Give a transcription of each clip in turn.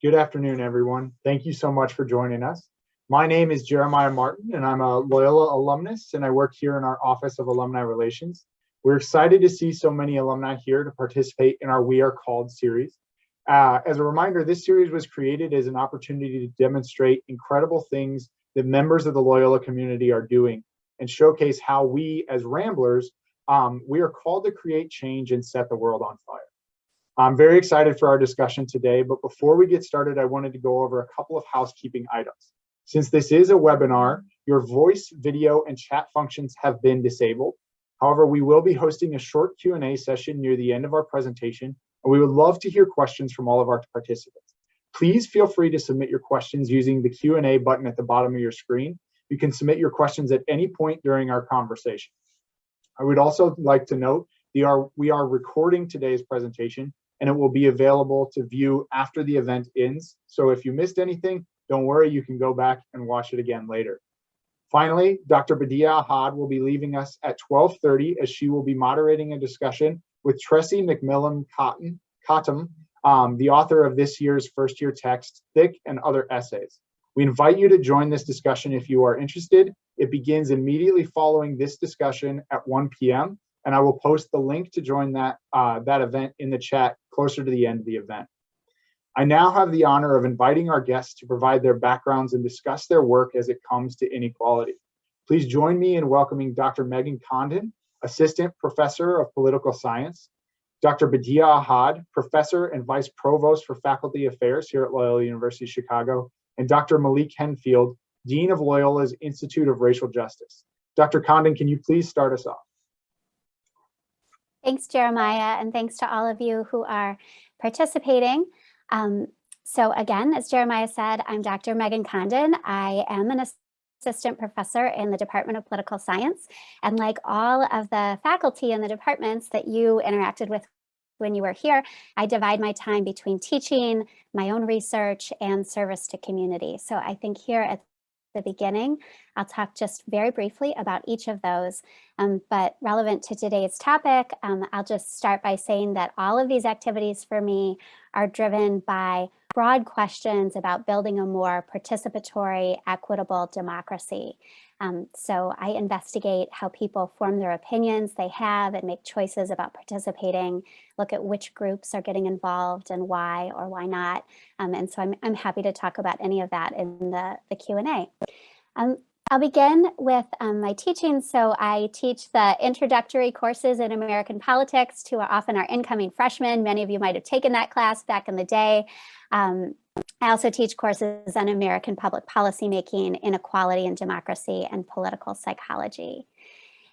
Good afternoon, everyone. Thank you so much for joining us. My name is Jeremiah Martin, and I'm a Loyola alumnus, and I work here in our Office of Alumni Relations. We're excited to see so many alumni here to participate in our We Are Called series. As a reminder, this series was created as an opportunity to demonstrate incredible things that members of the Loyola community are doing and showcase how we, as Ramblers, we are called to create change and set the world on fire. I'm very excited for our discussion today, but before we get started, I wanted to go over a couple of housekeeping items. Since this is a webinar, your voice, video, and chat functions have been disabled. However, we will be hosting a short Q&A session near the end of our presentation, and we would love to hear questions from all of our participants. Please feel free to submit your questions using the Q&A button at the bottom of your screen. You can submit your questions at any point during our conversation. I would also like to note we are recording today's presentation, and it will be available to view after the event ends. So if you missed anything, don't worry, you can go back and watch it again later. Finally, Dr. Badia Ahad will be leaving us at 12:30 as she will be moderating a discussion with Tressie McMillan Cottom, the author of this year's first-year text, Thick and Other Essays. We invite you to join this discussion if you are interested. It begins immediately following this discussion at 1 p.m., and I will post the link to join that event in the chat closer to the end of the event. I now have the honor of inviting our guests to provide their backgrounds and discuss their work as it comes to inequality. Please join me in welcoming Dr. Meghan Condon, Assistant Professor of Political Science, Dr. Badia Ahad, Professor and Vice Provost for Faculty Affairs here at Loyola University Chicago, and Dr. Malik Henfield, Dean of Loyola's Institute of Racial Justice. Dr. Condon, can you please start us off? Thanks, Jeremiah, and thanks to all of you who are participating. So again, as Jeremiah said, I'm Dr. Meghan Condon. I am an assistant professor in the Department of Political Science. And like all of the faculty in the departments that you interacted with when you were here, I divide my time between teaching, my own research, and service to community. So I think here at the beginning, I'll talk just very briefly about each of those, but relevant to today's topic, I'll just start by saying that all of these activities for me are driven by broad questions about building a more participatory, equitable democracy. So I investigate how people form their opinions they have and make choices about participating, look at which groups are getting involved and why or why not. And so I'm happy to talk about any of that in the Q&A. I'll begin with my teaching. So I teach the introductory courses in American politics to often our incoming freshmen. Many of you might have taken that class back in the day. I also teach courses on American public policy making, inequality and democracy, and political psychology.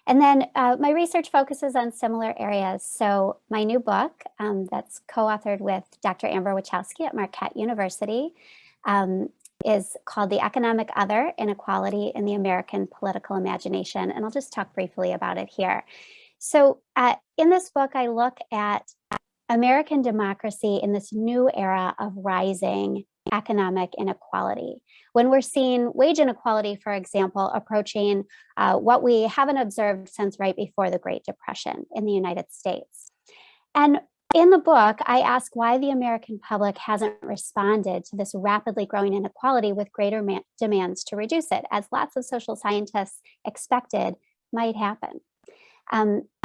And then my research focuses on similar areas. So my new book that's co-authored with Dr. Amber Wachowski at Marquette University is called The Economic Other, Inequality in the American Political Imagination. And I'll just talk briefly about it here. So in this book, I look at American democracy in this new era of rising economic inequality. When we're seeing wage inequality, for example, approaching what we haven't observed since right before the Great Depression in the United States. And in the book, I ask why the American public hasn't responded to this rapidly growing inequality with greater demands to reduce it, as lots of social scientists expected might happen.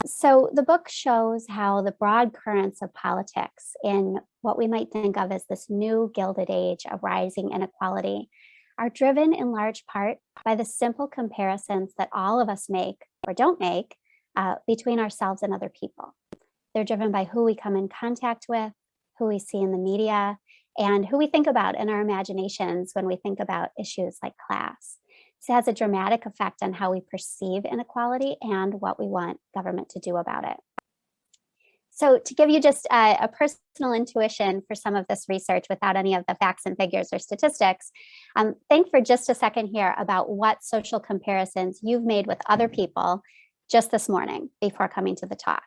So the book shows how the broad currents of politics in what we might think of as this new Gilded Age of rising inequality are driven in large part by the simple comparisons that all of us make or don't make between ourselves and other people. They're driven by who we come in contact with, who we see in the media, and who we think about in our imaginations when we think about issues like class. This has a dramatic effect on how we perceive inequality and what we want government to do about it. So to give you just a personal intuition for some of this research without any of the facts and figures or statistics, think for just a second here about what social comparisons you've made with other people just this morning before coming to the talk.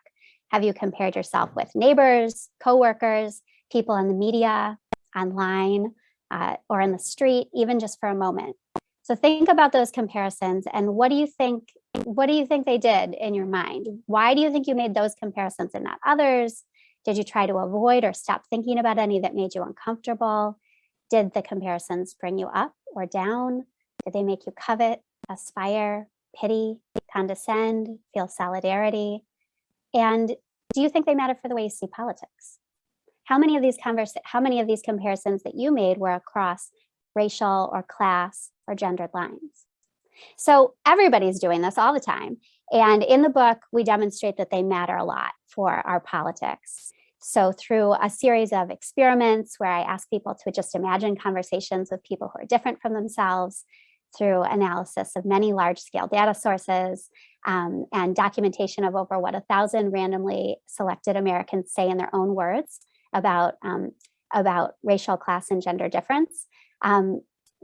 Have you compared yourself with neighbors, coworkers, people in the media, online, or in the street, even just for a moment? So think about those comparisons and what do you think they did in your mind? Why do you think you made those comparisons and not others? Did you try to avoid or stop thinking about any that made you uncomfortable? Did the comparisons bring you up or down? Did they make you covet, aspire, pity, condescend, feel solidarity? And do you think they matter for the way you see politics? How many of these comparisons that you made were across racial or class or gendered lines? So everybody's doing this all the time. And in the book, we demonstrate that they matter a lot for our politics. So through a series of experiments where I ask people to just imagine conversations with people who are different from themselves, through analysis of many large-scale data sources, and documentation of over 1,000 randomly selected Americans say in their own words about racial, class, and gender difference.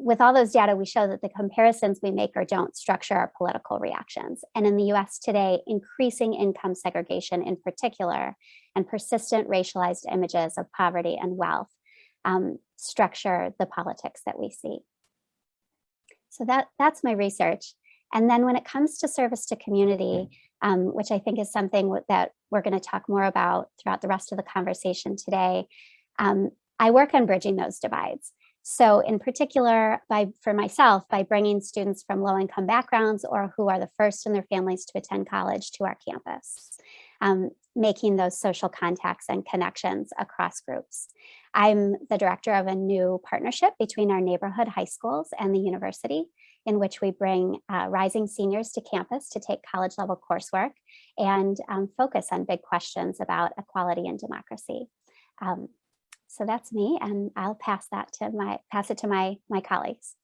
With all those data, we show that the comparisons we make or don't structure our political reactions. And in the US today, increasing income segregation in particular, and persistent racialized images of poverty and wealth structure the politics that we see. So that's my research. And then when it comes to service to community, which I think is something that we're going to talk more about throughout the rest of the conversation today, I work on bridging those divides. So in particular, for myself, by bringing students from low-income backgrounds or who are the first in their families to attend college to our campus, making those social contacts and connections across groups. I'm the director of a new partnership between our neighborhood high schools and the university, in which we bring rising seniors to campus to take college level coursework and focus on big questions about equality and democracy. So that's me, and I'll pass it to my colleagues.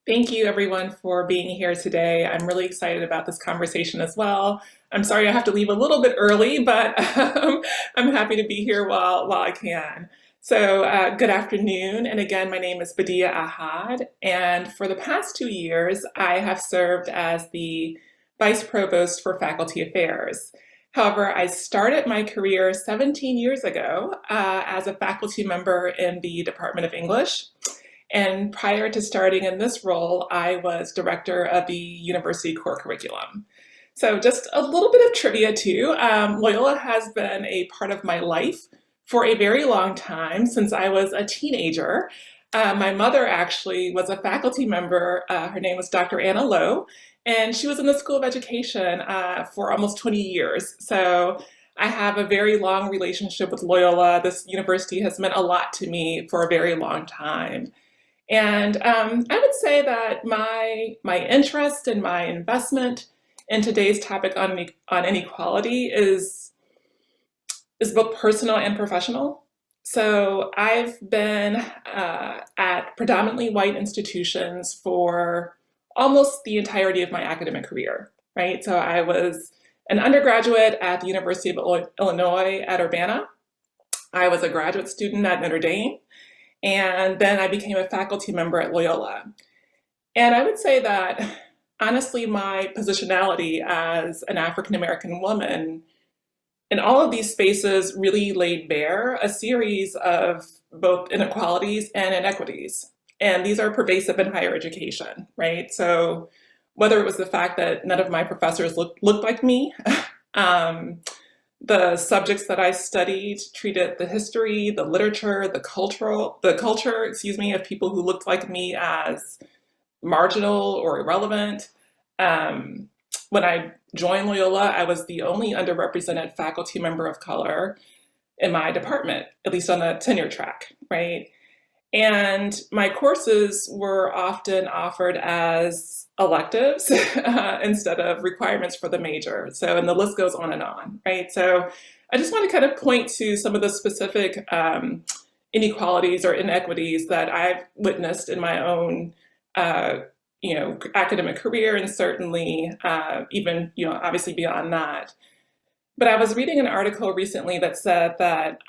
Thank you everyone for being here today. I'm really excited about this conversation as well. I'm sorry I have to leave a little bit early, but I'm happy to be here while I can. So good afternoon, and again, my name is Badia Ahad, and for the past 2 years, I have served as the Vice Provost for Faculty Affairs. However, I started my career 17 years ago as a faculty member in the Department of English. And prior to starting in this role, I was director of the university core curriculum. So just a little bit of trivia too. Loyola has been a part of my life for a very long time, since I was a teenager. My mother actually was a faculty member. Her name was Dr. Anna Lowe, and she was in the School of Education for almost 20 years. So I have a very long relationship with Loyola. This university has meant a lot to me for a very long time. And I would say that my interest and my investment in today's topic on inequality is both personal and professional. So I've been at predominantly white institutions for almost the entirety of my academic career, right? So I was an undergraduate at the University of Illinois at Urbana. I was a graduate student at Notre Dame. And then I became a faculty member at Loyola. And I would say that, honestly, my positionality as an African-American woman in all of these spaces really laid bare a series of both inequalities and inequities. And these are pervasive in higher education, right? So whether it was the fact that none of my professors looked like me, the subjects that I studied treated the history, the literature, the culture, excuse me, of people who looked like me as marginal or irrelevant. When I joined Loyola, I was the only underrepresented faculty member of color in my department, at least on the tenure track, right? And my courses were often offered as electives instead of requirements for the major. So, and the list goes on and on, right? So I just want to kind of point to some of the specific inequalities or inequities that I've witnessed in my own academic career, and certainly even, obviously beyond that. But I was reading an article recently that said that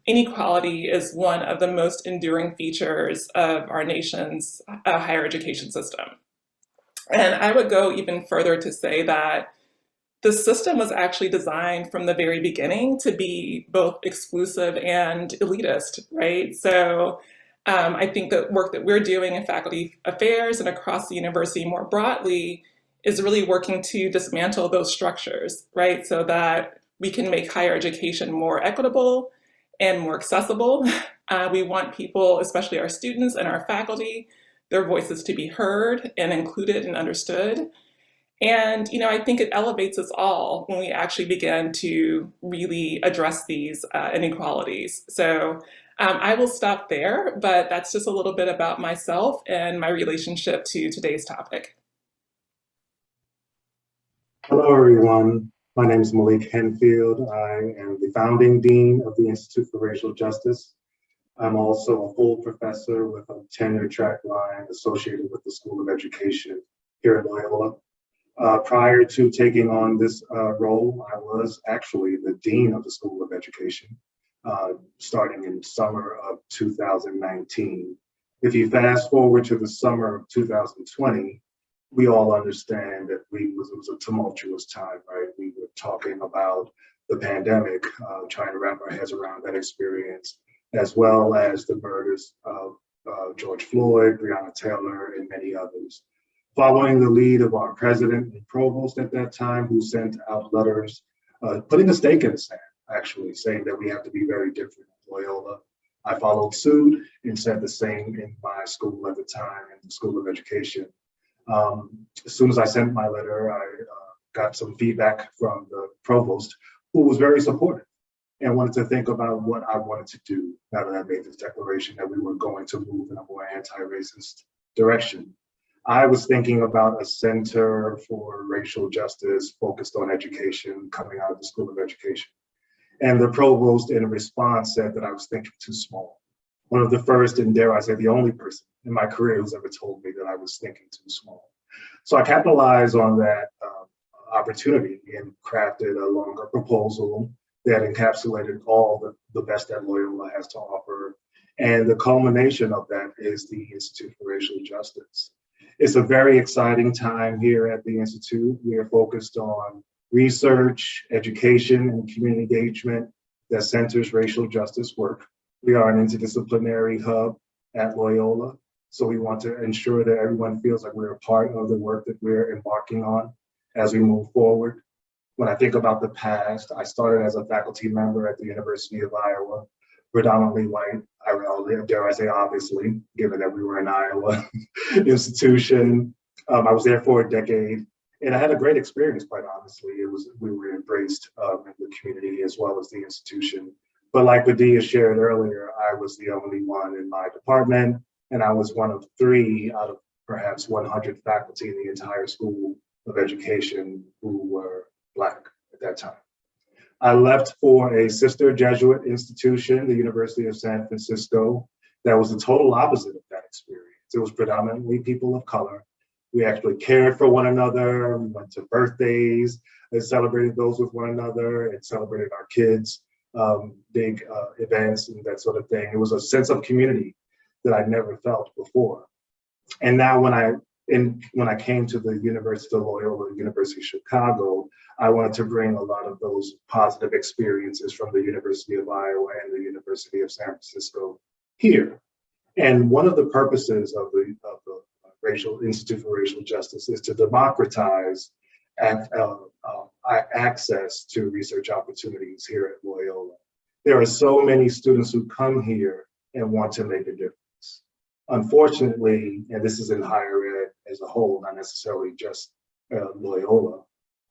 inequality is one of the most enduring features of our nation's higher education system. And I would go even further to say that the system was actually designed from the very beginning to be both exclusive and elitist, right? So I think the work that we're doing in faculty affairs and across the university more broadly is really working to dismantle those structures, right? So that we can make higher education more equitable and more accessible. We want people, especially our students and our faculty, their voices to be heard and included and understood. And, I think it elevates us all when we actually begin to really address these inequalities. So I will stop there, but that's just a little bit about myself and my relationship to today's topic. Hello, everyone. My name is Malik Henfield. I am the founding dean of the Institute for Racial Justice. I'm also a full professor with a tenure track line associated with the School of Education here at Loyola. Prior to taking on this role, I was actually the dean of the School of Education, starting in summer of 2019. If you fast forward to the summer of 2020, we all understand that it was a tumultuous time, right? We were talking about the pandemic, trying to wrap our heads around that experience, as well as the murders of George Floyd, Breonna Taylor, and many others. Following the lead of our president and provost at that time, who sent out letters, putting a stake in the sand, actually, saying that we have to be very different at Loyola. I followed suit and said the same in my school at the time, in the School of Education. As soon as I sent my letter, I got some feedback from the provost, who was very supportive and wanted to think about what I wanted to do now that I made this declaration that we were going to move in a more anti-racist direction. I was thinking about a center for racial justice focused on education coming out of the School of Education. And the provost, in response, said that I was thinking too small. One of the first, and dare I say the only person in my career who's ever told me that I was thinking too small. So I capitalized on that opportunity and crafted a longer proposal that encapsulated all the best that Loyola has to offer. And the culmination of that is the Institute for Racial Justice. It's a very exciting time here at the Institute. We are focused on research, education, and community engagement that centers racial justice work. We are an interdisciplinary hub at Loyola, so we want to ensure that everyone feels like we're a part of the work that we're embarking on as we move forward. When I think about the past, I started as a faculty member at the University of Iowa, predominantly white, dare I say obviously, given that we were an Iowa institution. I was there for a decade, and I had a great experience, quite honestly. We were embraced in the community as well as the institution. But like Badia shared earlier, I was the only one in my department, and I was one of 3 out of perhaps 100 faculty in the entire School of Education who were Black at that time. I left for a sister Jesuit institution, the University of San Francisco, that was the total opposite of that experience. It was predominantly people of color. We actually cared for one another. We went to birthdays and celebrated those with one another and celebrated our kids' big events and that sort of thing. It was a sense of community that I'd never felt before. And now when I came to the University of Loyola, University of Chicago, I wanted to bring a lot of those positive experiences from the University of Iowa and the University of San Francisco here. And one of the purposes of the Institute for Racial Justice is to democratize access to research opportunities here at Loyola. There are so many students who come here and want to make a difference. Unfortunately, and this is in higher ed as a whole, not necessarily just Loyola,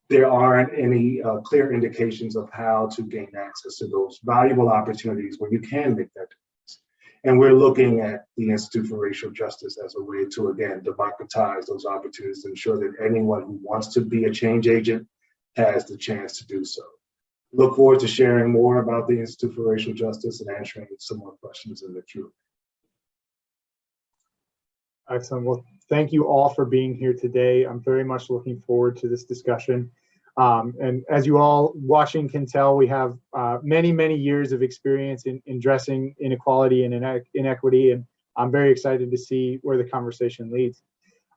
there aren't any clear indications of how to gain access to those valuable opportunities where you can make that difference. And we're looking at the Institute for Racial Justice as a way to, again, democratize those opportunities to ensure that anyone who wants to be a change agent has the chance to do so. Look forward to sharing more about the Institute for Racial Justice and answering some more questions in the Q&A. Excellent. Well, thank you all for being here today. I'm very much looking forward to this discussion. And as you all watching can tell, we have many, many years of experience in addressing inequality and inequity, and I'm very excited to see where the conversation leads.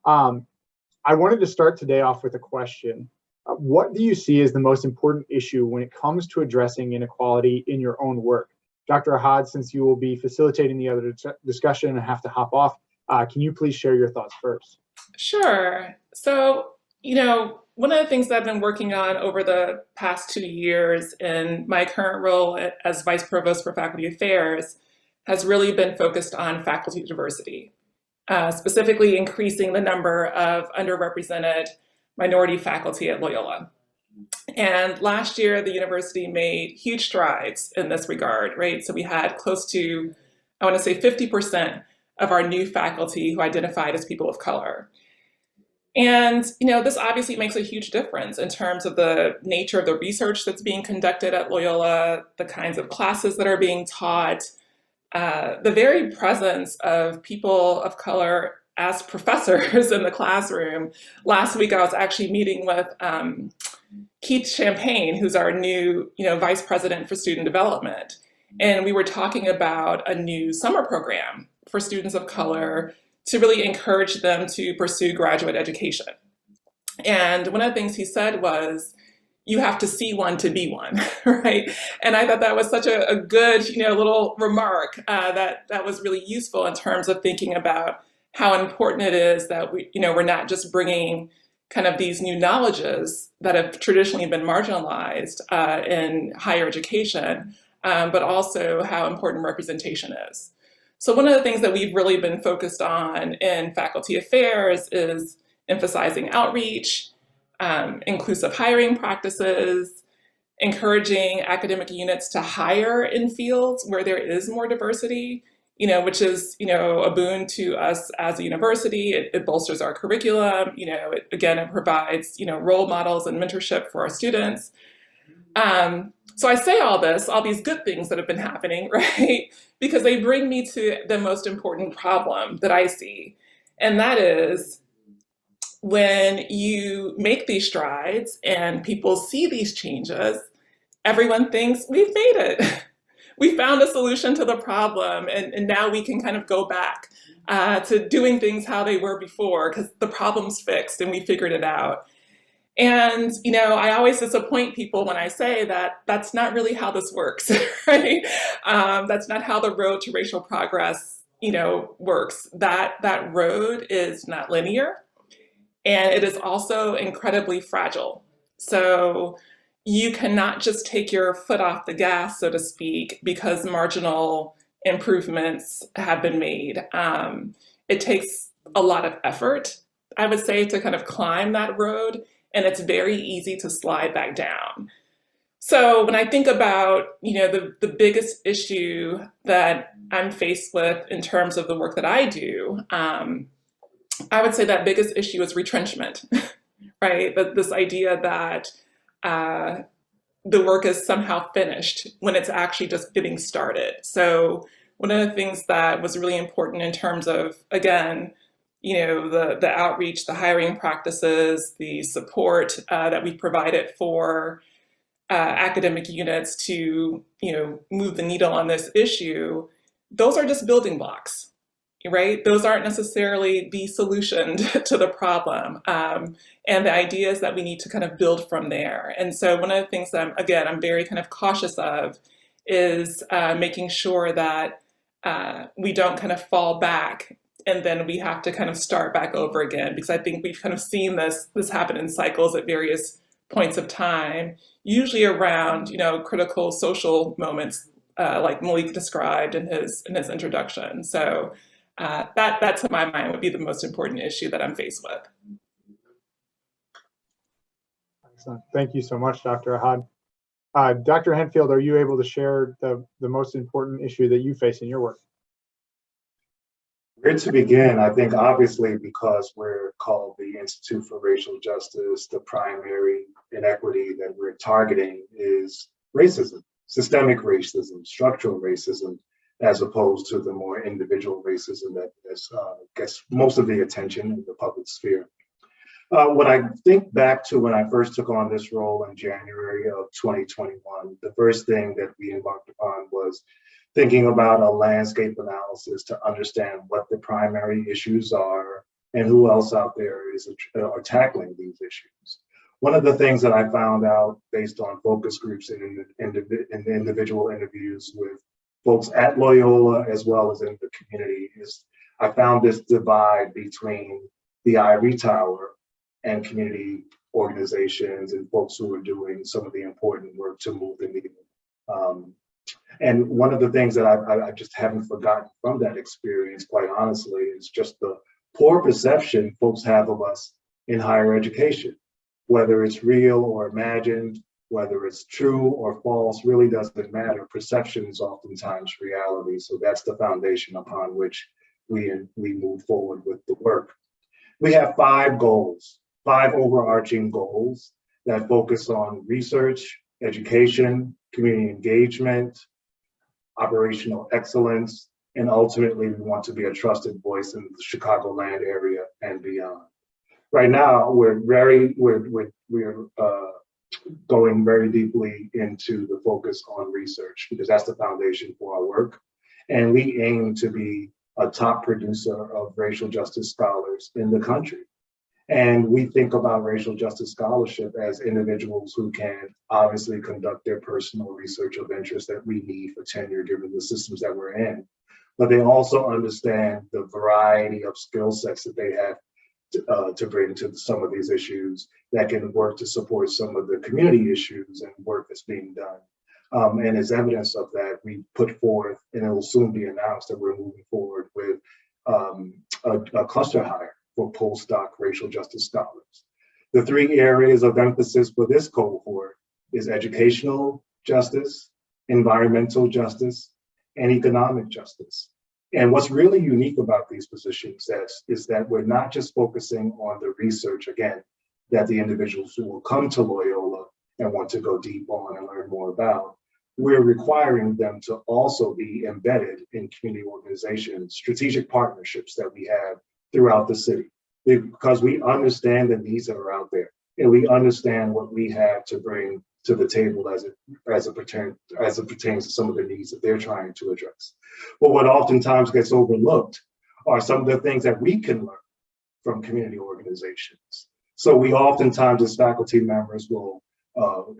I wanted to start today off with a question. What do you see as the most important issue when it comes to addressing inequality in your own work? Dr. Ahad, since you will be facilitating the other discussion and have to hop off, can you please share your thoughts first? Sure. So, one of the things that I've been working on over the past 2 years in my current role as Vice Provost for Faculty Affairs has really been focused on faculty diversity, specifically increasing the number of underrepresented minority faculty at Loyola. And last year, the university made huge strides in this regard, right? So we had close to, I want to say 50% of our new faculty who identified as people of color. And this obviously makes a huge difference in terms of the nature of the research that's being conducted at Loyola, the kinds of classes that are being taught, the very presence of people of color as professors in the classroom. Last week, I was actually meeting with Keith Champagne, who's our new Vice President for Student Development. And we were talking about a new summer program for students of color to really encourage them to pursue graduate education. And one of the things he said was, you have to see one to be one, right? And I thought that was such a good, little remark that was really useful in terms of thinking about how important it is that we're not just bringing kind of these new knowledges that have traditionally been marginalized in higher education, but also how important representation is. So one of the things that we've really been focused on in faculty affairs is emphasizing outreach, inclusive hiring practices, encouraging academic units to hire in fields where there is more diversity, which is, a boon to us as a university. It bolsters our curriculum. It provides, role models and mentorship for our students. So I say all these good things that have been happening, right? Because they bring me to the most important problem that I see. And that is when you make these strides and people see these changes, everyone thinks we've made it. We found a solution to the problem, and now we can kind of go back to doing things how they were before because the problem's fixed and we figured it out. And, I always disappoint people when I say that that's not really how this works, right? That's not how the road to racial progress, works. That road is not linear, and it is also incredibly fragile. So you cannot just take your foot off the gas, so to speak, because marginal improvements have been made. It takes a lot of effort, I would say, to kind of climb that road, and it's very easy to slide back down. So when I think about, the biggest issue that I'm faced with in terms of the work that I do, I would say that biggest issue is retrenchment, right? This idea that the work is somehow finished when it's actually just getting started. So one of the things that was really important in terms of, again, the outreach, the hiring practices, the support that we provided for academic units to, move the needle on this issue, those are just building blocks, right? Those aren't necessarily the solution to the problem. And the idea is that we need to kind of build from there. And so one of the things that, I'm very kind of cautious of is making sure that we don't kind of fall back and then we have to kind of start back over again, because I think we've kind of seen this happen in cycles at various points of time, usually around, critical social moments like Malik described in his introduction. So that to my mind would be the most important issue that I'm faced with. Excellent. Thank you so much, Dr. Ahad. Dr. Henfield, are you able to share the most important issue that you face in your work? Where to begin? I think obviously because we're called the Institute for Racial Justice, the primary inequity that we're targeting is racism, systemic racism, structural racism, as opposed to the more individual racism that gets most of the attention in the public sphere. When I think back to when I first took on this role in January of 2021, the first thing that we embarked upon was thinking about a landscape analysis to understand what the primary issues are and who else out there are tackling these issues. One of the things that I found out based on focus groups and in individual interviews with folks at Loyola as well as in the community is I found this divide between the ivory tower and community organizations and folks who are doing some of the important work to move the needle. And one of the things that I just haven't forgotten from that experience, quite honestly, is just the poor perception folks have of us in higher education. Whether it's real or imagined, whether it's true or false, really doesn't matter. Perception is oftentimes reality. So that's the foundation upon which we move forward with the work. We have 5 goals, 5 overarching goals that focus on research, education, community engagement, operational excellence, and ultimately we want to be a trusted voice in the Chicagoland area and beyond. Right now, we're going very deeply into the focus on research because that's the foundation for our work. And we aim to be a top producer of racial justice scholars in the country. And we think about racial justice scholarship as individuals who can obviously conduct their personal research of interest that we need for tenure given the systems that we're in. But they also understand the variety of skill sets that they have to bring to some of these issues that can work to support some of the community issues and work that's being done. And as evidence of that, we put forth, and it will soon be announced that we're moving forward with a cluster hire for postdoc racial justice scholars. The 3 areas of emphasis for this cohort is educational justice, environmental justice, and economic justice. And what's really unique about these positions is that we're not just focusing on the research, again, that the individuals who will come to Loyola and want to go deep on and learn more about. We're requiring them to also be embedded in community organizations, strategic partnerships that we have throughout the city, because we understand the needs that are out there, and we understand what we have to bring to the table as it pertains to some of the needs that they're trying to address. But what oftentimes gets overlooked are some of the things that we can learn from community organizations. So we oftentimes as faculty members will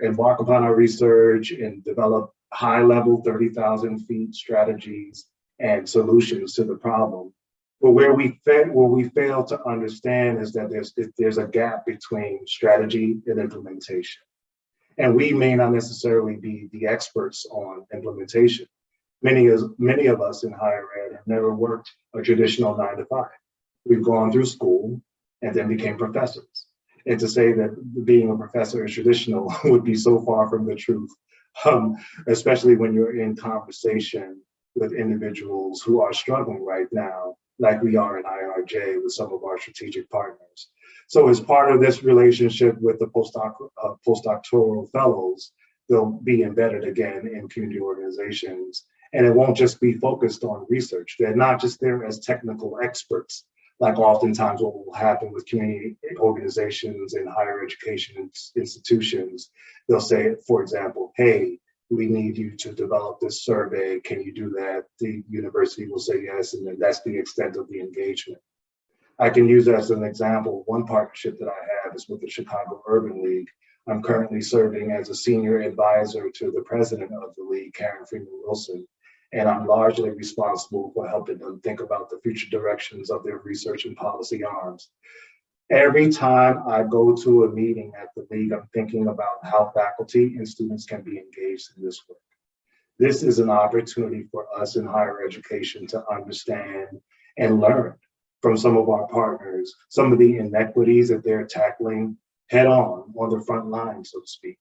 embark upon our research and develop high-level 30,000 feet strategies and solutions to the problem. But where we fail to understand is that there's a gap between strategy and implementation. And we may not necessarily be the experts on implementation. Many of us in higher ed have never worked a traditional 9 to 5. We've gone through school and then became professors. And to say that being a professor is traditional would be so far from the truth, especially when you're in conversation with individuals who are struggling right now, like we are in IRJ with some of our strategic partners. So as part of this relationship with the postdoctoral fellows, they'll be embedded again in community organizations. And it won't just be focused on research. They're not just there as technical experts, like oftentimes what will happen with community organizations and higher education institutions. They'll say, for example, hey, we need you to develop this survey. Can you do that? The university will say yes, and then that's the extent of the engagement. I can use as an example, one partnership that I have is with the Chicago Urban League. I'm currently serving as a senior advisor to the president of the league, Karen Freeman Wilson, and I'm largely responsible for helping them think about the future directions of their research and policy arms. Every time I go to a meeting at the league, I'm thinking about how faculty and students can be engaged in this work. This is an opportunity for us in higher education to understand and learn from some of our partners, some of the inequities that they're tackling head on the front line, so to speak,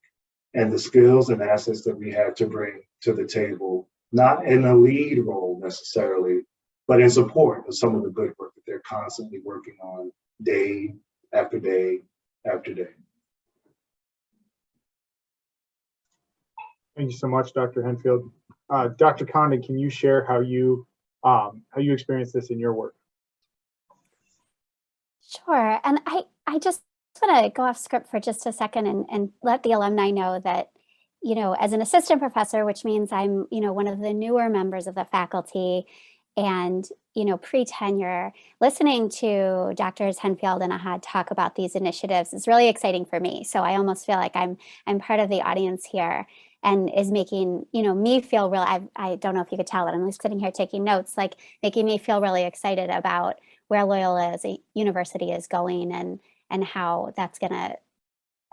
and the skills and assets that we have to bring to the table, not in a lead role necessarily, but in support of some of the good work that they're constantly working on day after day after day. Thank you so much, Dr. Henfield. Dr. Condon, can you share how you experience this in your work? Sure, and I just want to go off script for just a second and let the alumni know that, you know, as an assistant professor, which means I'm, you know, one of the newer members of the faculty and, you know, pre-tenure, listening to Drs. Henfield and Ahad talk about these initiatives is really exciting for me. So I almost feel like I'm part of the audience here and is making, you know, me feel real. I don't know if you could tell, but I'm sitting here taking notes, like making me feel really excited about where Loyola as a university is going and how that's going to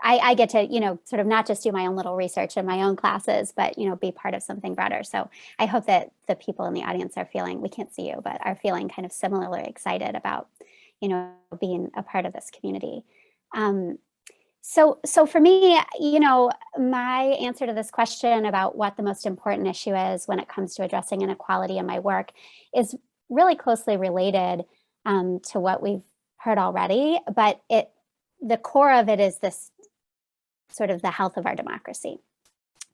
I get to, sort of not just do my own little research in my own classes, but, be part of something broader. So I hope that the people in the audience are feeling, we can't see you, but are feeling kind of similarly excited about, being a part of this community. So for me, my answer to this question about what the most important issue is when it comes to addressing inequality in my work is really closely related to what we've heard already, but the core of it is this sort of the health of our democracy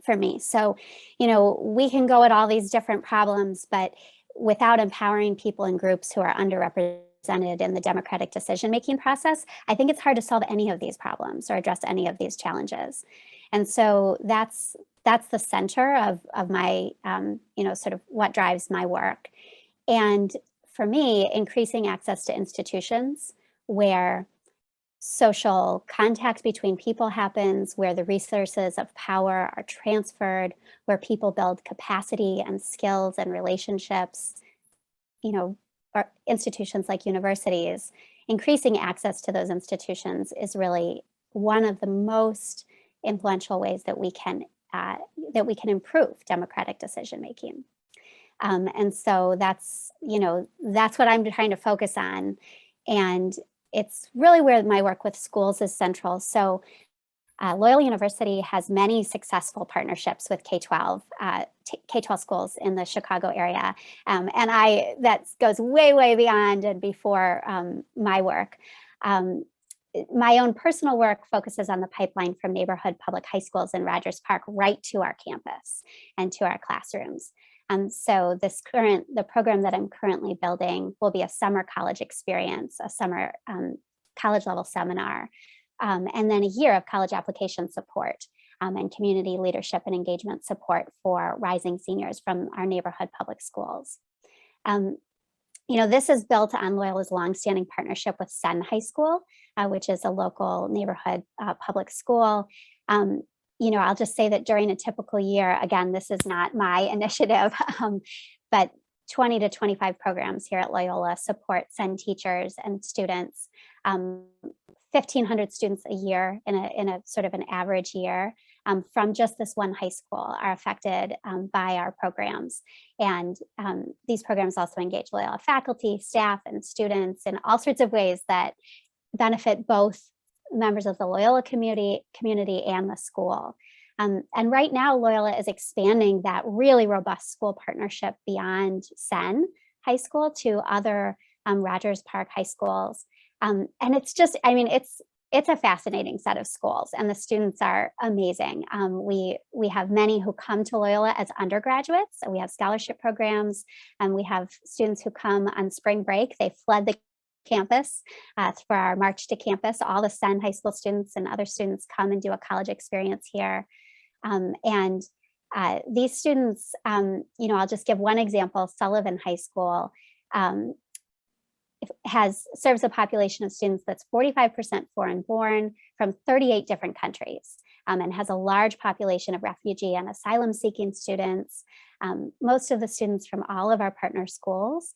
for me. So, we can go at all these different problems, but without empowering people and groups who are underrepresented in the democratic decision-making process, I think it's hard to solve any of these problems or address any of these challenges. And so that's the center of my, sort of what drives my work. And for me, increasing access to institutions where social contact between people happens, where the resources of power are transferred, where people build capacity and skills and relationships, or institutions like universities, increasing access to those institutions is really one of the most influential ways that we can improve democratic decision making. And so that's what I'm trying to focus on. And it's really where my work with schools is central. So Loyola University has many successful partnerships with K-12 schools in the Chicago area. And that goes way, way beyond and before my work. My own personal work focuses on the pipeline from neighborhood public high schools in Rogers Park right to our campus and to our classrooms. So the program that I'm currently building will be a summer college experience, a summer college level seminar, and then a year of college application support and community leadership and engagement support for rising seniors from our neighborhood public schools. This is built on Loyola's longstanding partnership with Senn High School, which is a local neighborhood public school. I'll just say that during a typical year, again, this is not my initiative, but 20 to 25 programs here at Loyola support Senn teachers and students. 1,500 students a year in a sort of an average year from just this one high school are affected by our programs. And these programs also engage Loyola faculty, staff, and students in all sorts of ways that benefit both members of the Loyola community and the school. And right now, Loyola is expanding that really robust school partnership beyond Senn High School to other Rogers Park high schools. And it's just, it's a fascinating set of schools, and the students are amazing. We have many who come to Loyola as undergraduates, and we have scholarship programs, and we have students who come on spring break. They fled the campus for our March to Campus. All the Senn High School students and other students come and do a college experience here. And these students, I'll just give one example. Sullivan High School serves a population of students that's 45% foreign born from 38 different countries, and has a large population of refugee and asylum seeking students. Most of the students from all of our partner schools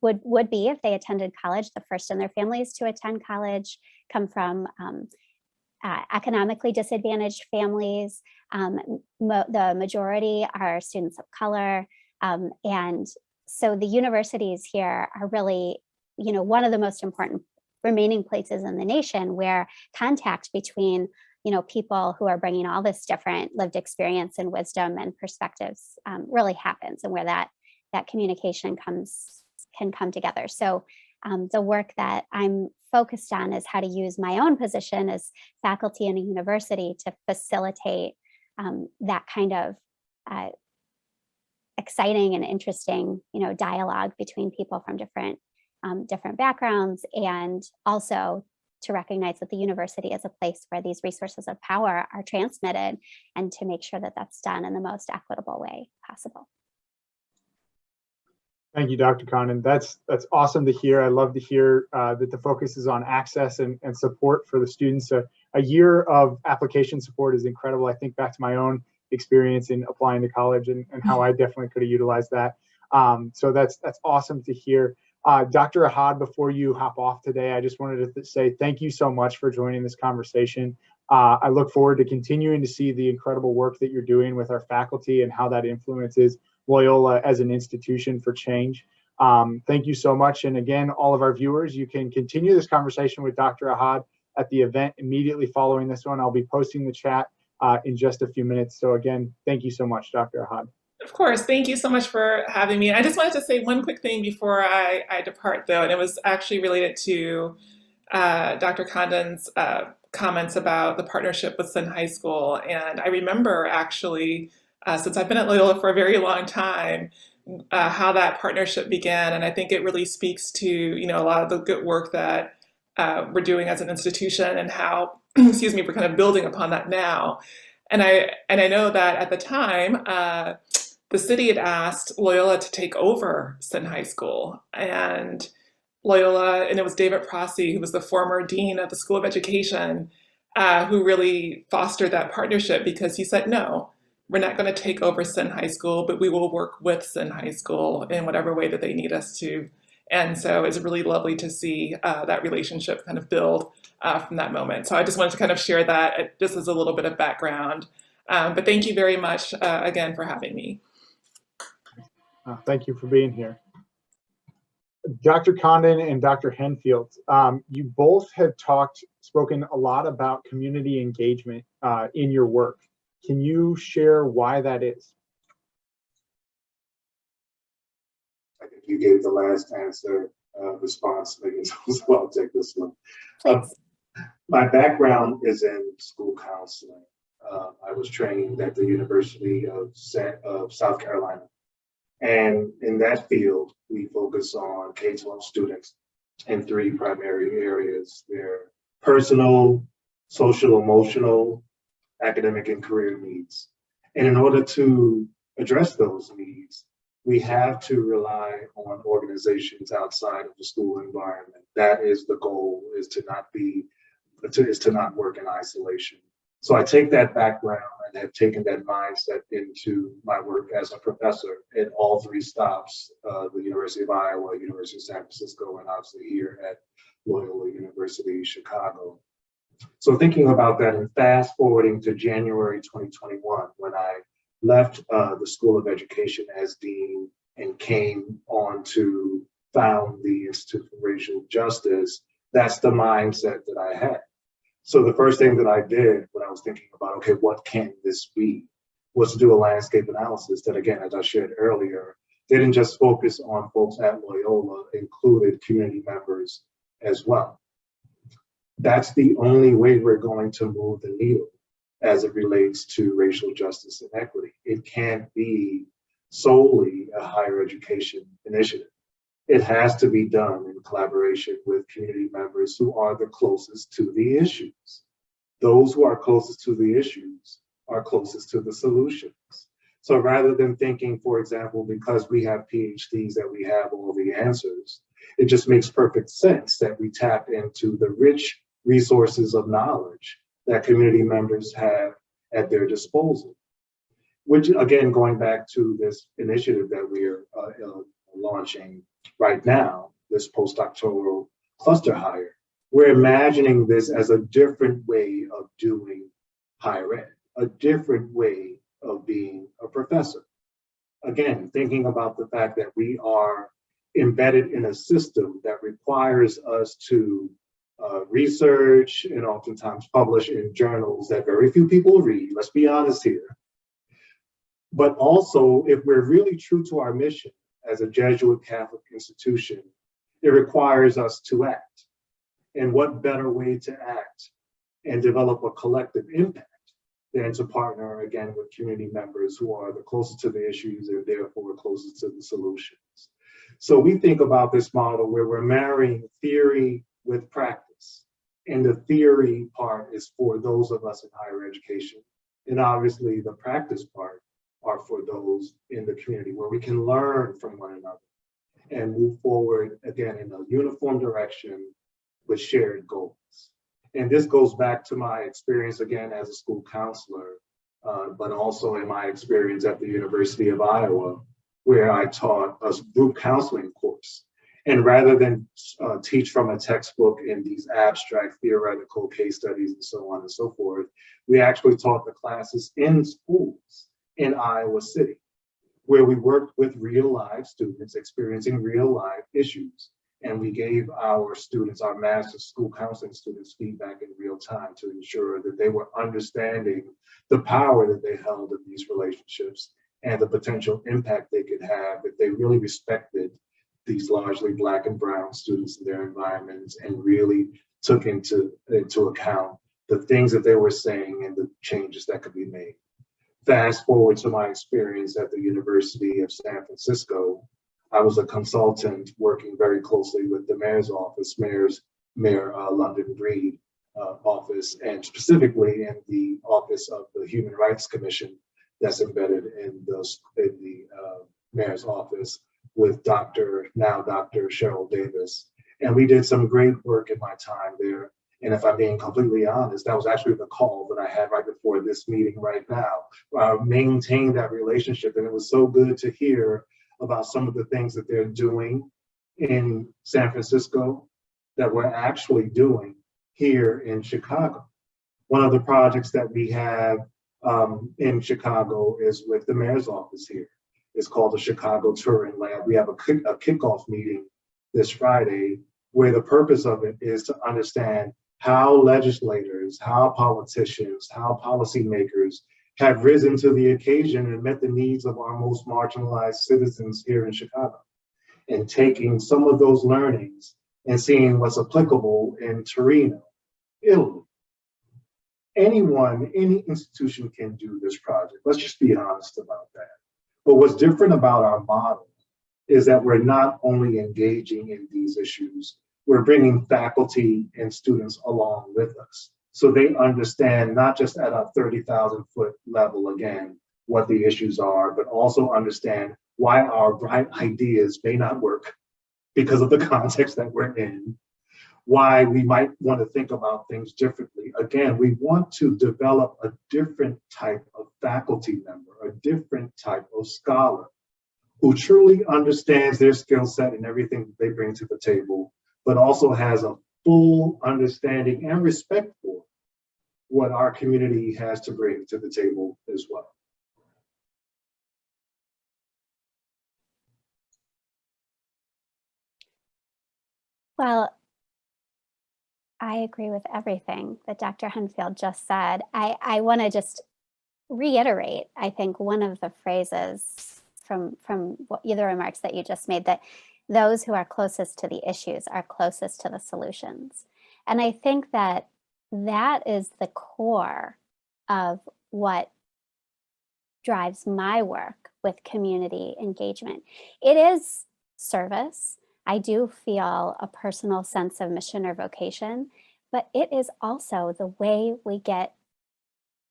would be, if they attended college, the first in their families to attend college, come from economically disadvantaged families. The majority are students of color. And so the universities here are really, one of the most important remaining places in the nation where contact between, people who are bringing all this different lived experience and wisdom and perspectives really happens, and where that communication can come together. So the work that I'm focused on is how to use my own position as faculty in a university to facilitate that kind of exciting and interesting, dialogue between people from different backgrounds, and also to recognize that the university is a place where these resources of power are transmitted, and to make sure that that's done in the most equitable way possible. Thank you, Dr. Condon. That's awesome to hear. I love to hear that the focus is on access and support for the students. A year of application support is incredible. I think back to my own experience in applying to college and how I definitely could have utilized that. So that's awesome to hear. Dr. Ahad, before you hop off today, I just wanted to say thank you so much for joining this conversation. I look forward to continuing to see the incredible work that you're doing with our faculty and how that influences Loyola as an institution for change. Thank you so much. And again, all of our viewers, you can continue this conversation with Dr. Ahad at the event immediately following this one. I'll be posting the chat in just a few minutes. So again, thank you so much, Dr. Ahad. Of course, thank you so much for having me. I just wanted to say one quick thing before I depart, though, and it was actually related to Dr. Condon's comments about the partnership with Sin High School. And I remember actually, since I've been at Loyola for a very long time, how that partnership began. And I think it really speaks to, a lot of the good work that we're doing as an institution and how, excuse me, we're kind of building upon that now. And I know that at the time, the city had asked Loyola to take over Sin High School, and Loyola, and it was David Prossi, who was the former dean of the School of Education, who really fostered that partnership, because he said, no, we're not going to take over Sin High School, but we will work with Sin High School in whatever way that they need us to. And so it's really lovely to see that relationship kind of build from that moment. So I just wanted to kind of share that just as a little bit of background. But thank you very much again for having me. Thank you for being here. Dr. Condon and Dr. Henfield, you both have spoken a lot about community engagement in your work. Can you share why that is? I think you gave the last answer response, Megan, so I'll take this one. My background is in school counseling. I was trained at the University of South Carolina. And in that field, we focus on K-12 students in three primary areas: their personal, social, emotional, academic, and career needs. And in order to address those needs, we have to rely on organizations outside of the school environment. That is the goal, is to not work in isolation. So I take that background and have taken that mindset into my work as a professor at all three stops, the University of Iowa, University of San Francisco, and obviously here at Loyola University, Chicago. So thinking about that and fast forwarding to January 2021, when I left the School of Education as dean and came on to found the Institute for Racial Justice, that's the mindset that I had. So the first thing that I did when I was thinking about, okay, what can this be, was to do a landscape analysis that, again, as I shared earlier, didn't just focus on folks at Loyola, included community members as well. That's the only way we're going to move the needle as it relates to racial justice and equity. It can't be solely a higher education initiative. It has to be done in collaboration with community members who are the closest to the issues. Those who are closest to the issues are closest to the solutions. So rather than thinking, for example, because we have PhDs that we have all the answers, it just makes perfect sense that we tap into the rich resources of knowledge that community members have at their disposal. Which, again, going back to this initiative that we're launching right now, this postdoctoral cluster hire, we're imagining this as a different way of doing higher ed, a different way of being a professor. Again, thinking about the fact that we are embedded in a system that requires us to research and oftentimes publish in journals that very few people read, let's be honest here. But also, if we're really true to our mission as a Jesuit Catholic institution, it requires us to act. And what better way to act and develop a collective impact than to partner, again, with community members who are the closest to the issues and therefore closest to the solutions. So we think about this model where we're marrying theory with practice. And the theory part is for those of us in higher education. And obviously the practice part are for those in the community, where we can learn from one another and move forward, again, in a uniform direction with shared goals. And this goes back to my experience, again, as a school counselor, but also in my experience at the University of Iowa, where I taught a group counseling course. And rather than teach from a textbook in these abstract theoretical case studies and so on and so forth, we actually taught the classes in schools in Iowa City, where we worked with real live students experiencing real live issues. And we gave our students, our master's school counseling students, feedback in real time to ensure that they were understanding the power that they held in these relationships and the potential impact they could have if they really respected these largely Black and brown students in their environments and really took into account the things that they were saying and the changes that could be made. Fast forward to my experience at the University of San Francisco, I was a consultant working very closely with the mayor's office, Mayor London Breed office, and specifically in the office of the Human Rights Commission that's embedded in the mayor's office with Dr. Cheryl Davis. And we did some great work in my time there. And if I'm being completely honest, that was actually the call that I had right before this meeting right now. Maintain that relationship. And it was so good to hear about some of the things that they're doing in San Francisco that we're actually doing here in Chicago. One of the projects that we have in Chicago is with the mayor's office here. It's called the Chicago Turing Lab. We have a kickoff meeting this Friday where the purpose of it is to understand how legislators, how politicians, how policymakers have risen to the occasion and met the needs of our most marginalized citizens here in Chicago, and taking some of those learnings and seeing what's applicable in Torino, Italy. Anyone, any institution can do this project. Let's just be honest about that. But what's different about our model is that we're not only engaging in these issues, we're bringing faculty and students along with us. So they understand not just at a 30,000 foot level, again, what the issues are, but also understand why our bright ideas may not work because of the context that we're in, why we might want to think about things differently. Again, we want to develop a different type of faculty member, a different type of scholar who truly understands their skill set and everything that they bring to the table, but also has a full understanding and respect for what our community has to bring to the table as well. Well, I agree with everything that Dr. Henfield just said. I want to just reiterate, I think, one of the phrases from the remarks that you just made, that those who are closest to the issues are closest to the solutions. And I think that that is the core of what drives my work with community engagement. It is service. I do feel a personal sense of mission or vocation, but it is also the way we get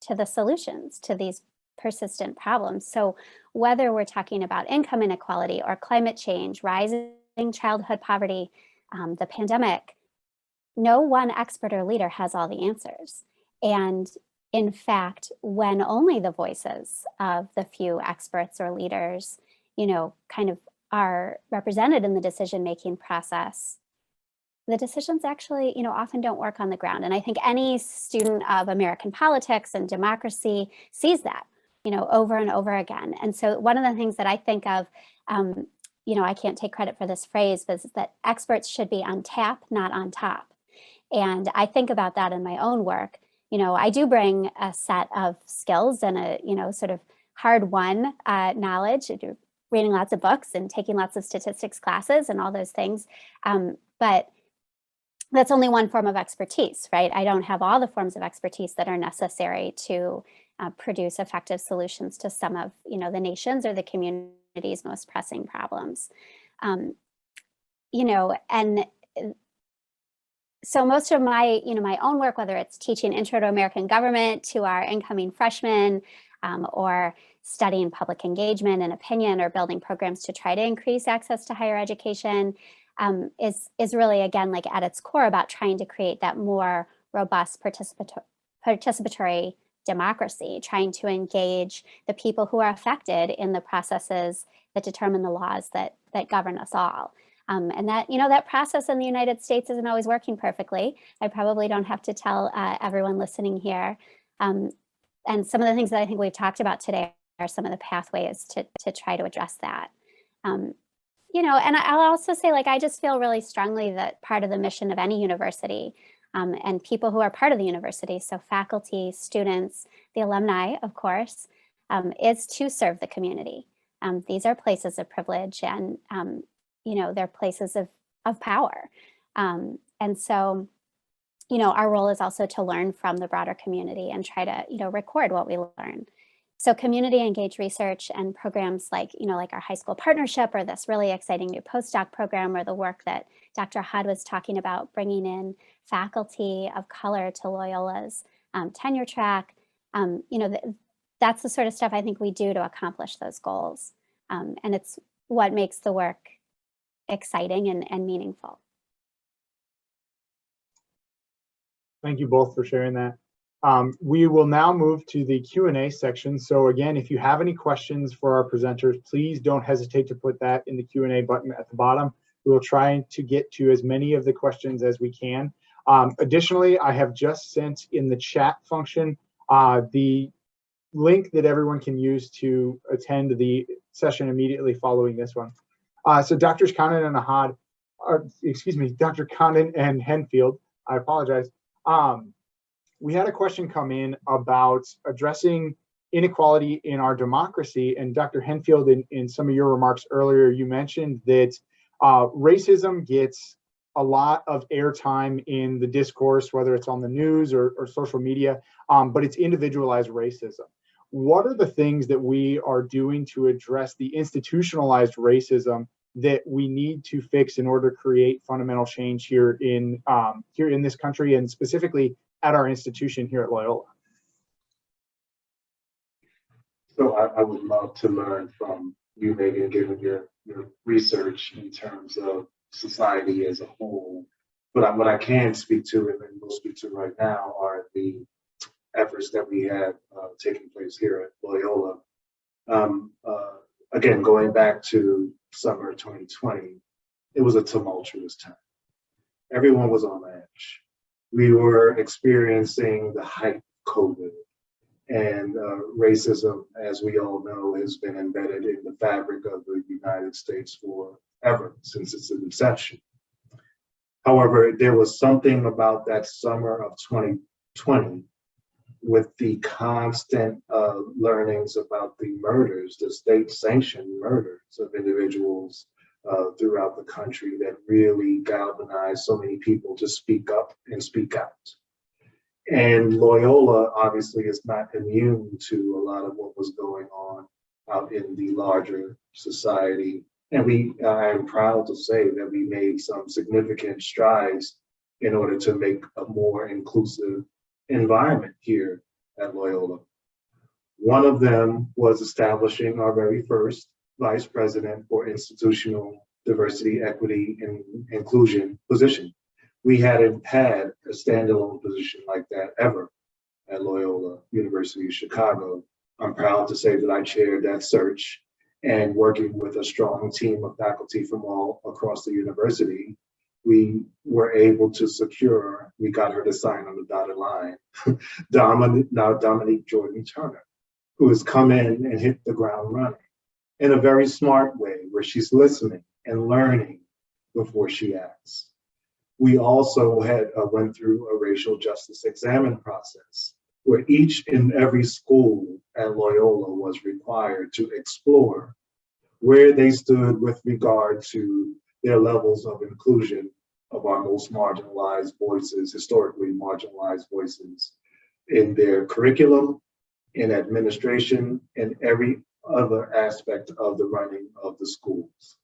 to the solutions to these persistent problems. So whether we're talking about income inequality or climate change, rising childhood poverty, the pandemic, no one expert or leader has all the answers. And in fact, when only the voices of the few experts or leaders, kind of are represented in the decision-making process, the decisions actually, often don't work on the ground. And I think any student of American politics and democracy sees that, over and over again. And so one of the things that I think of, I can't take credit for this phrase, but is that experts should be on tap, not on top. And I think about that in my own work. I do bring a set of skills and a, sort of hard-won knowledge, reading lots of books and taking lots of statistics classes and all those things. But that's only one form of expertise, right? I don't have all the forms of expertise that are necessary to produce effective solutions to some of, the nation's or the community's most pressing problems. And so most of my, my own work, whether it's teaching Intro to American Government to our incoming freshmen, or studying public engagement and opinion, or building programs to try to increase access to higher education, is really, again, like at its core about trying to create that more robust participatory democracy, trying to engage the people who are affected in the processes that determine the laws that govern us all. And that, that process in the United States isn't always working perfectly. I probably don't have to tell everyone listening here. And some of the things that I think we've talked about today are some of the pathways to try to address that. And I'll also say, I just feel really strongly that part of the mission of any university and people who are part of the university, so faculty, students, the alumni, of course, is to serve the community. These are places of privilege and, they're places of power. And so, our role is also to learn from the broader community and try to, record what we learn. So community engaged research and programs like our high school partnership or this really exciting new postdoc program, or the work that Dr. Ahad was talking about, bringing in faculty of color to Loyola's tenure track. That's the sort of stuff I think we do to accomplish those goals. And it's what makes the work exciting and meaningful. Thank you both for sharing that. We will now move to the Q&A section. So again, if you have any questions for our presenters, please don't hesitate to put that in the Q&A button at the bottom. We will try to get to as many of the questions as we can. Additionally, I have just sent in the chat function the link that everyone can use to attend the session immediately following this one. So Drs. Condon and Ahad, Dr. Condon and Henfield, I apologize. We had a question come in about addressing inequality in our democracy. And Dr. Henfield, in some of your remarks earlier, you mentioned that racism gets a lot of airtime in the discourse, whether it's on the news or social media, but it's individualized racism. What are the things that we are doing to address the institutionalized racism that we need to fix in order to create fundamental change here in this country, and specifically at our institution here at Loyola? So I would love to learn from you, Megan, given your research in terms of society as a whole. But what I can speak to, and will speak to right now, are the efforts that we have taking place here at Loyola. Again, going back to summer 2020, it was a tumultuous time. Everyone was on edge. We were experiencing the height of COVID, and racism, as we all know, has been embedded in the fabric of the United States forever, since its inception. However, there was something about that summer of 2020 with the constant learnings about the murders, the state-sanctioned murders of individuals throughout the country, that really galvanized so many people to speak up and speak out. And Loyola obviously is not immune to a lot of what was going on out in the larger society. And I am proud to say that we made some significant strides in order to make a more inclusive environment here at Loyola. One of them was establishing our very first vice president for institutional diversity, equity, and inclusion position. We hadn't had a standalone position like that ever at Loyola University of Chicago. I'm proud to say that I chaired that search, and working with a strong team of faculty from all across the university, we were able to secure, we got her to sign on the dotted line, Dominique Jordan Turner, who has come in and hit the ground running in a very smart way, where she's listening and learning before she acts. We also went through a racial justice examen process, where each and every school at Loyola was required to explore where they stood with regard to their levels of inclusion of our most marginalized voices, historically marginalized voices, in their curriculum, in administration, and every other aspect of the running of the schools.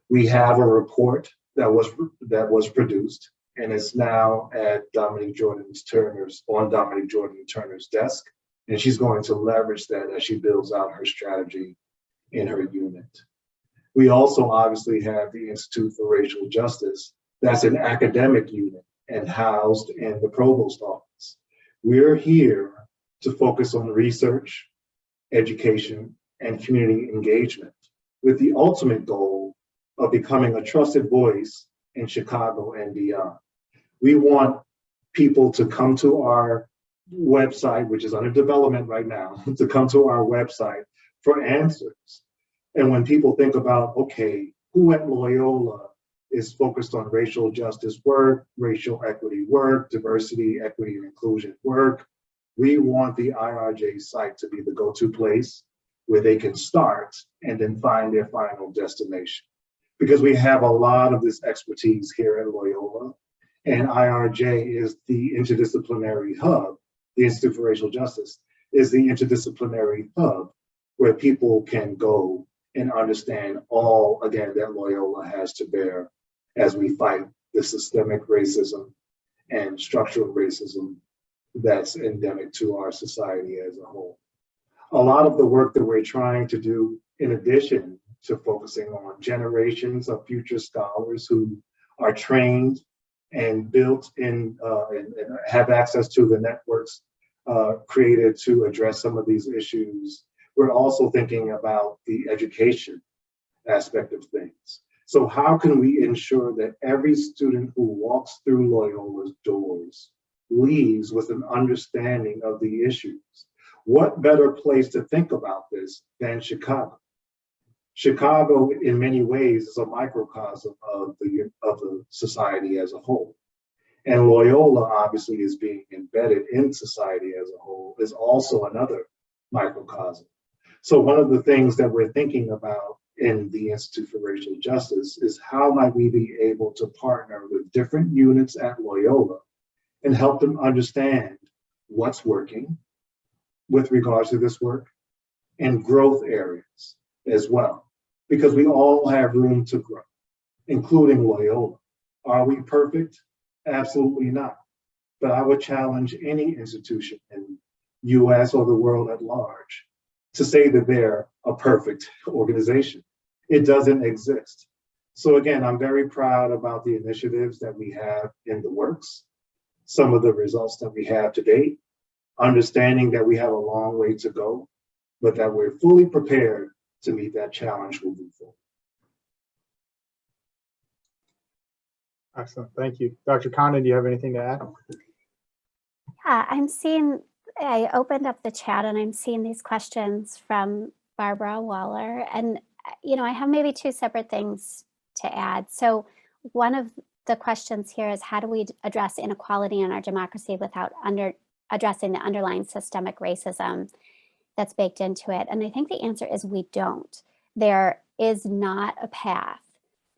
We have a report that was produced, and it's now at Dominique Jordan Turner's desk, and she's going to leverage that as she builds out her strategy in her unit. We also obviously have the Institute for Racial Justice. That's an academic unit and housed in the provost office. We're here to focus on research, education, and community engagement, with the ultimate goal of becoming a trusted voice in Chicago and beyond. We want people to come to our website, which is under development right now, to come to our website for answers. And when people think about, okay, who at Loyola is focused on racial justice work, racial equity work, diversity, equity, and inclusion work, we want the IRJ site to be the go-to place where they can start and then find their final destination. Because we have a lot of this expertise here at Loyola, and IRJ is the interdisciplinary hub. The Institute for Racial Justice is the interdisciplinary hub where people can go and understand all, again, that Loyola has to bear as we fight the systemic racism and structural racism that's endemic to our society as a whole. A lot of the work that we're trying to do, in addition to focusing on generations of future scholars who are trained and built in and have access to the networks created to address some of these issues, we're also thinking about the education aspect of things. So how can we ensure that every student who walks through Loyola's doors leaves with an understanding of the issues? What better place to think about this than Chicago? Chicago, in many ways, is a microcosm of the society as a whole. And Loyola, obviously, is being embedded in society as a whole, is also another microcosm. So one of the things that we're thinking about in the Institute for Racial Justice is how might we be able to partner with different units at Loyola and help them understand what's working with regards to this work and growth areas as well, because we all have room to grow, including Loyola. Are we perfect? Absolutely not. But I would challenge any institution in US or the world at large to say that they're a perfect organization. It doesn't exist. So again, I'm very proud about the initiatives that we have in the works, some of the results that we have to date, understanding that we have a long way to go, but that we're fully prepared to meet that challenge moving forward. Excellent, thank you. Dr. Condon, do you have anything to add? Yeah, I opened up the chat and I'm seeing these questions from Barbara Waller. And, I have maybe two separate things to add. So one of the questions here is, how do we address inequality in our democracy without addressing the underlying systemic racism that's baked into it? And I think the answer is we don't. There is not a path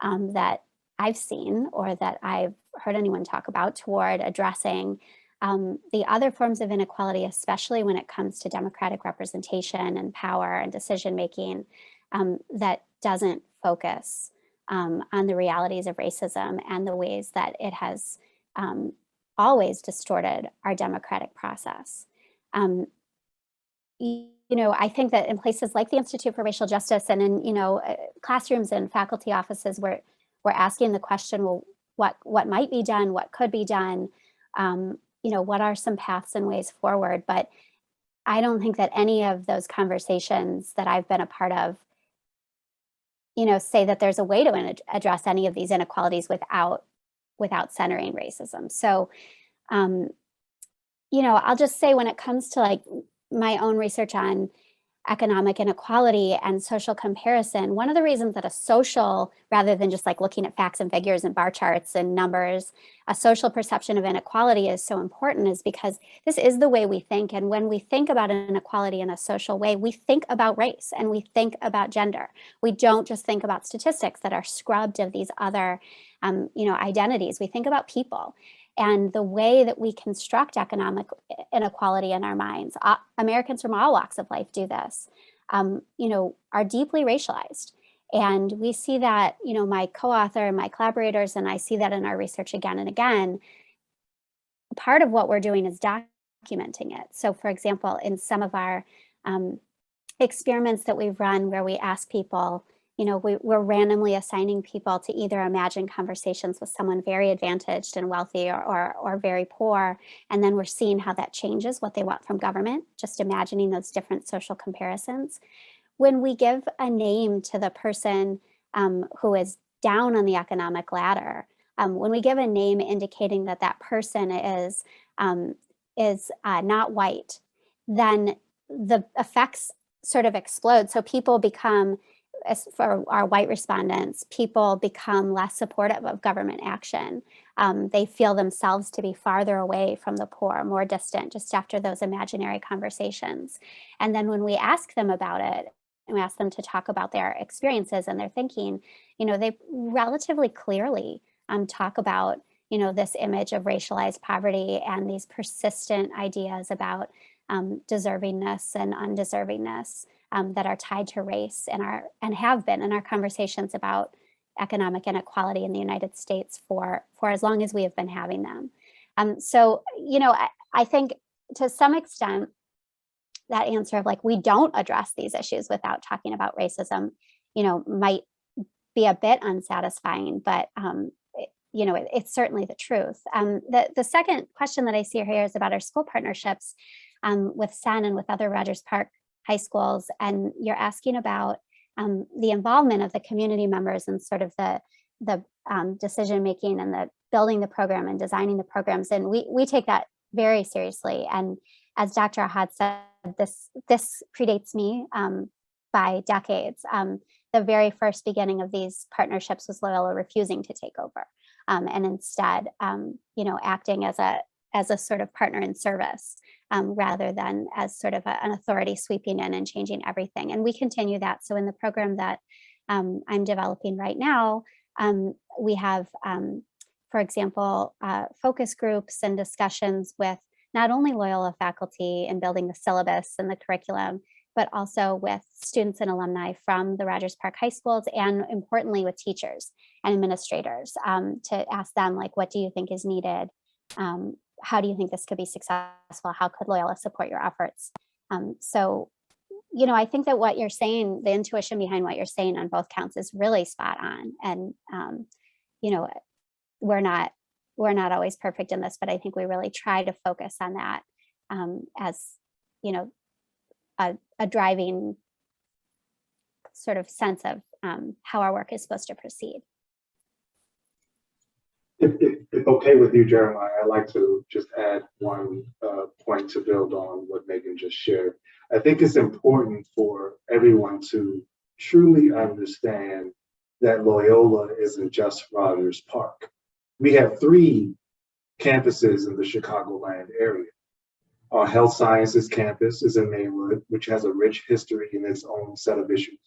that I've seen or that I've heard anyone talk about toward addressing the other forms of inequality, especially when it comes to democratic representation and power and decision-making, that doesn't focus on the realities of racism and the ways that it has always distorted our democratic process. I think that in places like the Institute for Racial Justice and in, classrooms and faculty offices, we're asking the question, well, what might be done, what could be done, what are some paths and ways forward? But I don't think that any of those conversations that I've been a part of, say that there's a way to address any of these inequalities without centering racism. So, I'll just say when it comes to like my own research on economic inequality and social comparison, one of the reasons that a social, rather than just like looking at facts and figures and bar charts and numbers, a social perception of inequality is so important is because this is the way we think. And when we think about inequality in a social way, we think about race and we think about gender. We don't just think about statistics that are scrubbed of these other, identities. We think about people. And the way that we construct economic inequality in our minds, Americans from all walks of life do this, are deeply racialized. And we see that, my co-author and my collaborators, and I see that in our research again and again, part of what we're doing is documenting it. So for example, in some of our experiments that we've run where we ask people, we're randomly assigning people to either imagine conversations with someone very advantaged and wealthy or very poor. And then we're seeing how that changes what they want from government, just imagining those different social comparisons. When we give a name to the person who is down on the economic ladder. When we give a name indicating that that person is not white, then the effects sort of explode. So people become, as for our white respondents, people become less supportive of government action. They feel themselves to be farther away from the poor, more distant, just after those imaginary conversations. And then when we ask them about it, and we ask them to talk about their experiences and their thinking, they relatively clearly talk about, this image of racialized poverty and these persistent ideas about deservingness and undeservingness that are tied to race and have been in our conversations about economic inequality in the United States for as long as we have been having them. So, I think to some extent, that answer of like, we don't address these issues without talking about racism, might be a bit unsatisfying, but it's certainly the truth. The second question that I see here is about our school partnerships with SEN and with other Rogers Park high schools. And you're asking about the involvement of the community members and sort of the decision-making and the building the program and designing the programs. And we take that very seriously. And as Dr. Ahad said, this predates me by decades. The very first beginning of these partnerships was Loyola refusing to take over, and instead, acting as a sort of partner in service, rather than as sort of an authority sweeping in and changing everything. And we continue that. So in the program that I'm developing right now, we have, for example, focus groups and discussions with not only Loyola faculty in building the syllabus and the curriculum, but also with students and alumni from the Rogers Park high schools, and importantly with teachers and administrators, to ask them, like, what do you think is needed? How do you think this could be successful? How could Loyola support your efforts? So, I think that what you're saying, the intuition behind what you're saying on both counts is really spot on. And, we're not always perfect in this, but I think we really try to focus on that as, a driving sort of sense of how our work is supposed to proceed. If okay with you, Jeremiah, I'd like to just add one point to build on what Meghan just shared. I think it's important for everyone to truly understand that Loyola isn't just Rogers Park. We have 3 campuses in the Chicagoland area. Our health sciences campus is in Maywood, which has a rich history in its own set of issues.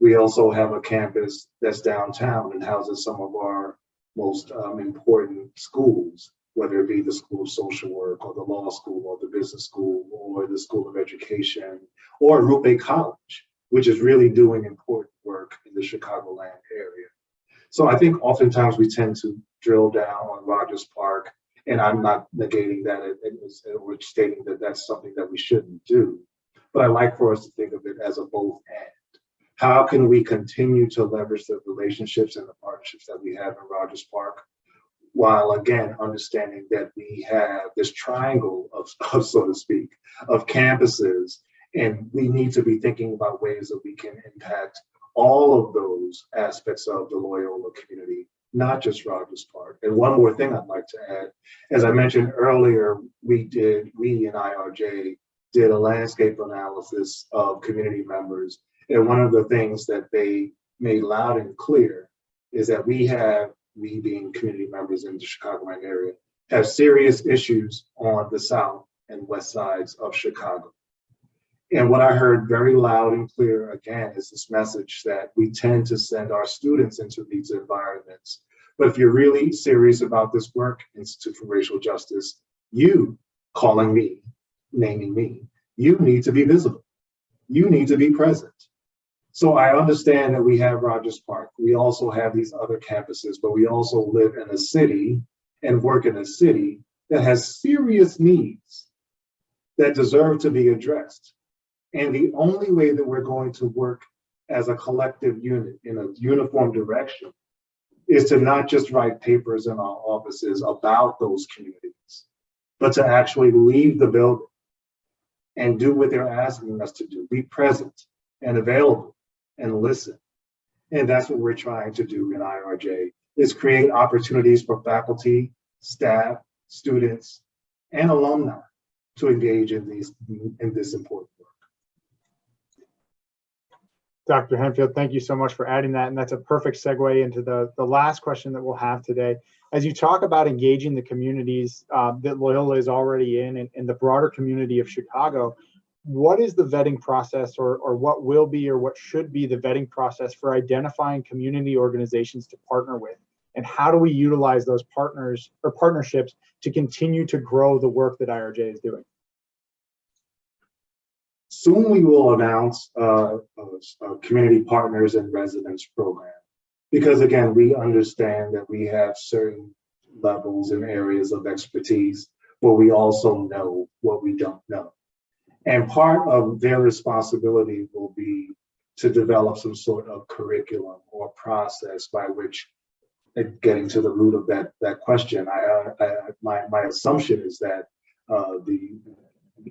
We also have a campus that's downtown and houses some of our most important schools, whether it be the School of Social Work or the Law School or the Business School or the School of Education or Rupe College, which is really doing important work in the Chicagoland area. So I think oftentimes we tend to drill down on Rogers Park, and I'm not negating that or stating that that's something that we shouldn't do, but I like for us to think of it as a both and. How can we continue to leverage the relationships and the partnerships that we have in Rogers Park, while again understanding that we have this triangle of so to speak, of campuses, and we need to be thinking about ways that we can impact all of those aspects of the Loyola community, not just Rogers Park. And one more thing I'd like to add, as I mentioned earlier, we in IRJ did a landscape analysis of community members. And one of the things that they made loud and clear is that we being community members in the Chicagoland area, have serious issues on the south and west sides of Chicago. And what I heard very loud and clear again is this message that we tend to send our students into these environments. But if you're really serious about this work, Institute for Racial Justice, you calling me, naming me, you need to be visible. You need to be present. So I understand that we have Rogers Park. We also have these other campuses, but we also live in a city and work in a city that has serious needs that deserve to be addressed. And the only way that we're going to work as a collective unit in a uniform direction is to not just write papers in our offices about those communities, but to actually leave the building and do what they're asking us to do, be present and available and listen. And that's what we're trying to do in IRJ, is create opportunities for faculty, staff, students, and alumni to engage in this important work. Dr. Henfield, thank you so much for adding that. And that's a perfect segue into the last question that we'll have today. As you talk about engaging the communities that Loyola is already in and the broader community of Chicago, what is the vetting process or what will be or what should be the vetting process for identifying community organizations to partner with? And how do we utilize those partners or partnerships to continue to grow the work that IRJ is doing? Soon we will announce a community partners and residents program, because again, we understand that we have certain levels and areas of expertise, but we also know what we don't know. And part of their responsibility will be to develop some sort of curriculum or process by which, getting to the root of that question, my assumption is that the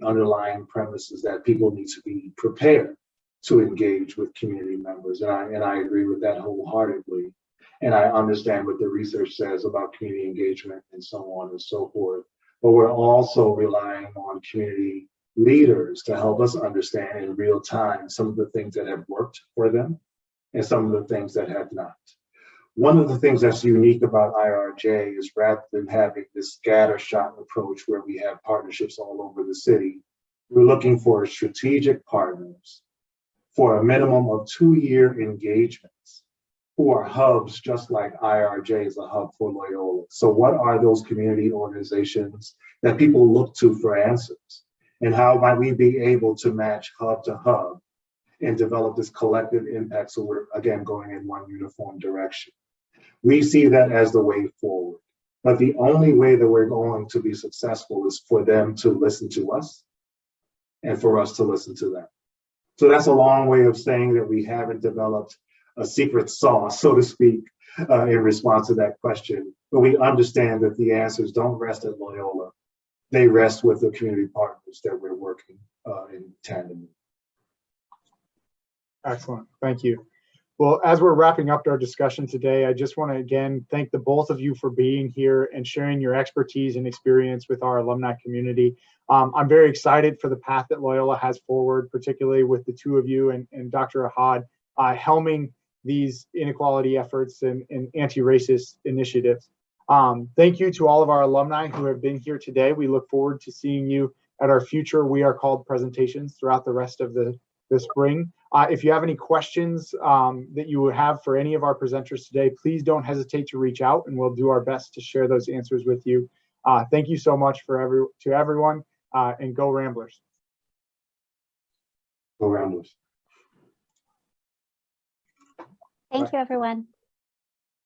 underlying premise is that people need to be prepared to engage with community members. And I agree with that wholeheartedly. And I understand what the research says about community engagement and so on and so forth. But we're also relying on community leaders to help us understand in real time some of the things that have worked for them and some of the things that have not. One of the things that's unique about IRJ is, rather than having this scattershot approach where we have partnerships all over the city, we're looking for strategic partners for a minimum of 2-year engagements who are hubs, just like IRJ is a hub for Loyola. So what are those community organizations that people look to for answers? And how might we be able to match hub to hub and develop this collective impact so we're, again, going in one uniform direction? We see that as the way forward. But the only way that we're going to be successful is for them to listen to us and for us to listen to them. So that's a long way of saying that we haven't developed a secret sauce, so to speak, in response to that question. But we understand that the answers don't rest at Loyola. They rest with the community partners that we're working in tandem with. Excellent, thank you. Well, as we're wrapping up our discussion today, I just want to again thank the both of you for being here and sharing your expertise and experience with our alumni community. I'm very excited for the path that Loyola has forward, particularly with the two of you and Dr. Ahad helming these inequality efforts and anti-racist initiatives. Thank you to all of our alumni who have been here today. We look forward to seeing you at our future We Are Called presentations throughout the rest of the spring. If you have any questions that you would have for any of our presenters today, please don't hesitate to reach out and we'll do our best to share those answers with you. Thank you so much to everyone and go Ramblers. Go Ramblers. Thank you, everyone.